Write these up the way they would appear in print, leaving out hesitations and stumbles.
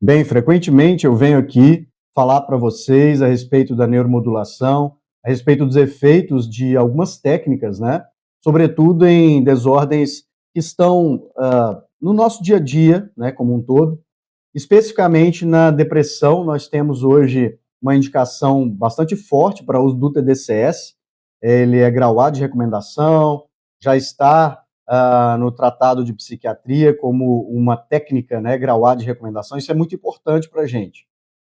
Bem, frequentemente eu venho aqui falar para vocês a respeito da neuromodulação, a respeito dos efeitos de algumas técnicas, né? Sobretudo em desordens que estão no nosso dia a dia, né, como um todo. Especificamente na depressão, nós temos hoje uma indicação bastante forte para o uso do TDCS. Ele é grau A de recomendação, já está no Tratado de Psiquiatria como uma técnica, né, grau A de recomendação. Isso é muito importante para a gente.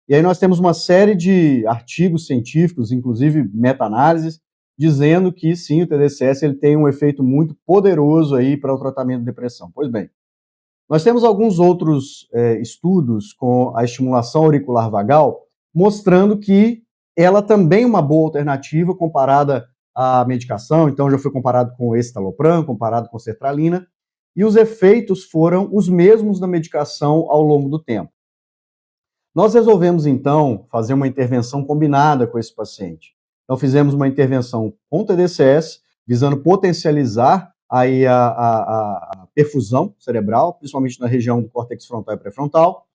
E aí nós temos uma série de artigos científicos, inclusive meta-análises, dizendo que sim, o TDCS ele tem um efeito muito poderoso aí para o tratamento de depressão. Pois bem, nós temos alguns outros estudos com a estimulação auricular vagal, mostrando que ela também é uma boa alternativa comparada à medicação. Então, já foi comparado com o escitalopram, comparado com sertralina, e os efeitos foram os mesmos da medicação ao longo do tempo. Nós resolvemos, então, fazer uma intervenção combinada com esse paciente. Então, fizemos uma intervenção com TDCS, visando potencializar aí a perfusão cerebral, principalmente na região do córtex frontal e pré-frontal.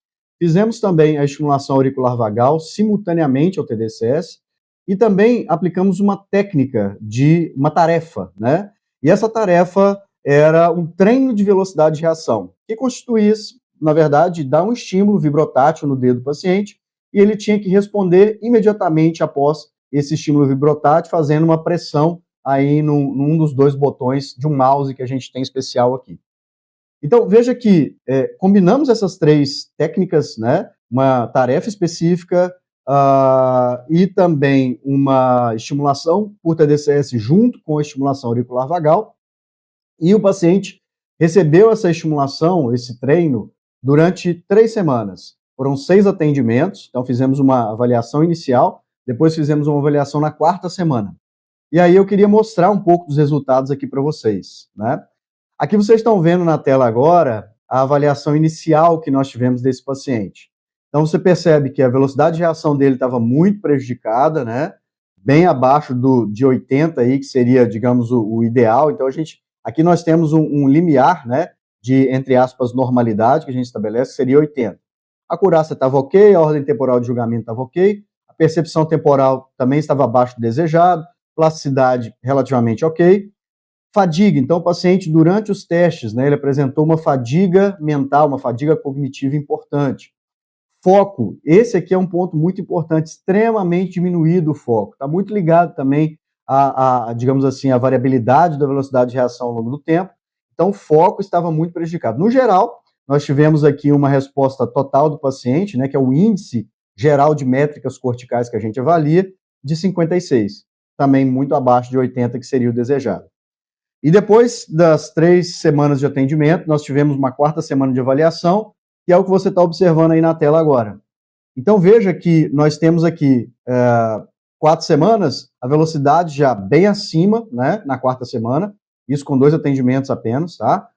Fizemos também a estimulação auricular vagal simultaneamente ao TDCS e também aplicamos uma técnica de uma tarefa, né? E essa tarefa era um treino de velocidade de reação, que constituía, na verdade, dar um estímulo vibrotátil no dedo do paciente e ele tinha que responder imediatamente após esse estímulo vibrotátil, fazendo uma pressão aí num dos dois botões de um mouse que a gente tem especial aqui. Então, veja que combinamos essas três técnicas, né? Uma tarefa específica e também uma estimulação por TDCS junto com a estimulação auricular vagal, e o paciente recebeu essa estimulação, esse treino, durante 3 semanas. Foram 6 atendimentos, então fizemos uma avaliação inicial, depois fizemos uma avaliação na 4ª semana. E aí eu queria mostrar um pouco dos resultados aqui para vocês, né? Aqui vocês estão vendo na tela agora a avaliação inicial que nós tivemos desse paciente. Então você percebe que a velocidade de reação dele estava muito prejudicada, né? Bem abaixo de 80 aí, que seria, digamos, o ideal. Então aqui nós temos um limiar, né, de, entre aspas, normalidade que a gente estabelece, que seria 80. A acurácia estava ok, a ordem temporal de julgamento estava ok, a percepção temporal também estava abaixo do desejado, plasticidade relativamente ok. Fadiga, então o paciente durante os testes, né, ele apresentou uma fadiga mental, uma fadiga cognitiva importante. Foco, esse aqui é um ponto muito importante, extremamente diminuído o foco, está muito ligado também digamos assim, a variabilidade da velocidade de reação ao longo do tempo, então o foco estava muito prejudicado. No geral, nós tivemos aqui uma resposta total do paciente, né, que é o índice geral de métricas corticais que a gente avalia, de 56, também muito abaixo de 80, que seria o desejado. E depois das 3 semanas de atendimento, nós tivemos uma 4ª semana de avaliação, que é o que você está observando aí na tela agora. Então veja que nós temos aqui 4 semanas, a velocidade já bem acima, né, na 4ª semana, isso com 2 atendimentos apenas, tá?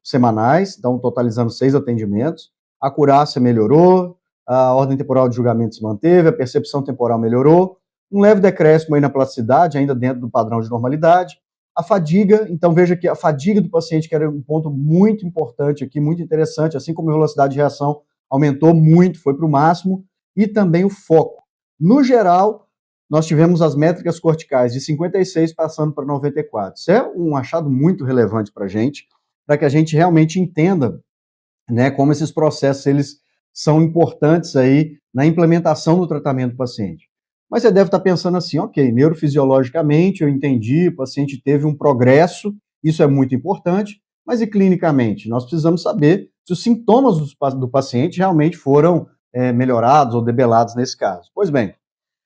Semanais, então totalizando 6 atendimentos. A acurácia melhorou, a ordem temporal de julgamento se manteve, a percepção temporal melhorou, um leve decréscimo aí na plasticidade, ainda dentro do padrão de normalidade. A fadiga, então veja que a fadiga do paciente, que era um ponto muito importante aqui, muito interessante, assim como a velocidade de reação aumentou muito, foi para o máximo, e também o foco. No geral, nós tivemos as métricas corticais de 56 passando para 94. Isso é um achado muito relevante para que a gente realmente entenda, né, como esses processos eles são importantes aí na implementação do tratamento do paciente. Mas você deve estar pensando assim, ok, neurofisiologicamente eu entendi, o paciente teve um progresso, isso é muito importante, mas e clinicamente? Nós precisamos saber se os sintomas do paciente realmente foram melhorados ou debelados nesse caso. Pois bem,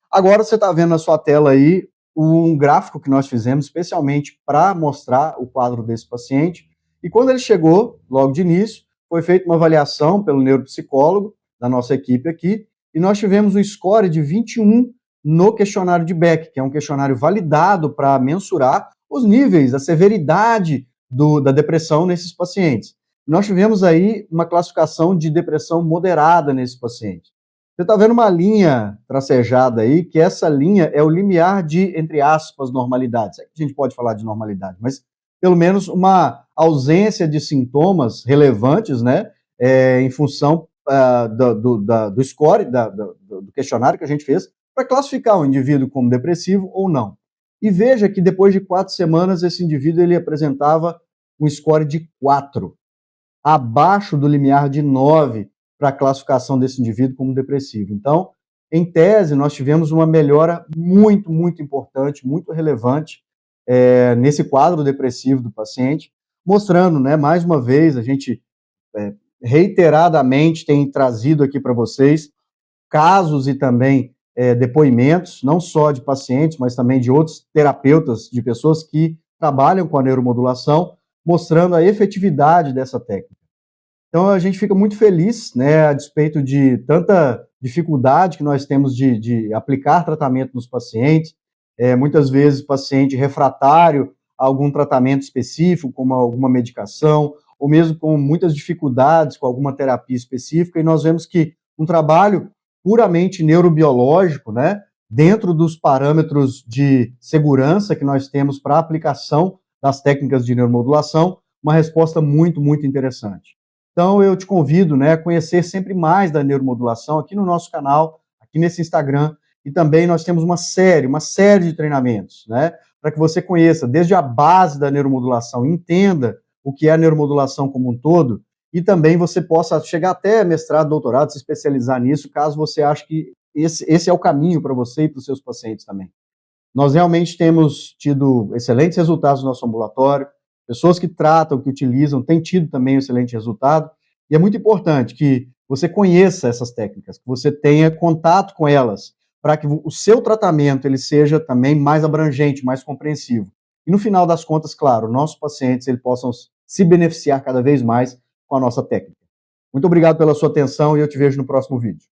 agora você está vendo na sua tela aí um gráfico que nós fizemos especialmente para mostrar o quadro desse paciente, e quando ele chegou, logo de início, foi feita uma avaliação pelo neuropsicólogo da nossa equipe aqui, e nós tivemos um score de 21 no questionário de Beck, que é um questionário validado para mensurar os níveis, a severidade da depressão nesses pacientes. Nós tivemos aí uma classificação de depressão moderada nesse paciente. Você está vendo uma linha tracejada aí, que essa linha é o limiar de, entre aspas, normalidade. A gente pode falar de normalidade, mas pelo menos uma ausência de sintomas relevantes, né, em função do score, do questionário que a gente fez, para classificar o indivíduo como depressivo ou não. E veja que depois de 4 semanas, esse indivíduo ele apresentava um score de 4, abaixo do limiar de 9 para a classificação desse indivíduo como depressivo. Então, em tese, nós tivemos uma melhora muito, muito importante, muito relevante nesse quadro depressivo do paciente, mostrando, né, mais uma vez, a gente reiteradamente tem trazido aqui para vocês casos e também depoimentos, não só de pacientes, mas também de outros terapeutas, de pessoas que trabalham com a neuromodulação, mostrando a efetividade dessa técnica. Então, a gente fica muito feliz, né, a despeito de tanta dificuldade que nós temos de aplicar tratamento nos pacientes, muitas vezes paciente refratário a algum tratamento específico, como alguma medicação, ou mesmo com muitas dificuldades com alguma terapia específica, e nós vemos que um trabalho puramente neurobiológico, né, dentro dos parâmetros de segurança que nós temos para a aplicação das técnicas de neuromodulação, uma resposta muito, muito interessante. Então, eu te convido, né, a conhecer sempre mais da neuromodulação aqui no nosso canal, aqui nesse Instagram, e também nós temos uma série de treinamentos, né, para que você conheça desde a base da neuromodulação, entenda o que é a neuromodulação como um todo, e também você possa chegar até mestrado, doutorado, se especializar nisso, caso você ache que esse é o caminho para você e para os seus pacientes também. Nós realmente temos tido excelentes resultados no nosso ambulatório, pessoas que tratam, que utilizam, têm tido também um excelente resultado, e é muito importante que você conheça essas técnicas, que você tenha contato com elas, para que o seu tratamento ele seja também mais abrangente, mais compreensivo. E no final das contas, claro, nossos pacientes eles possam se beneficiar cada vez mais com a nossa técnica. Muito obrigado pela sua atenção e eu te vejo no próximo vídeo.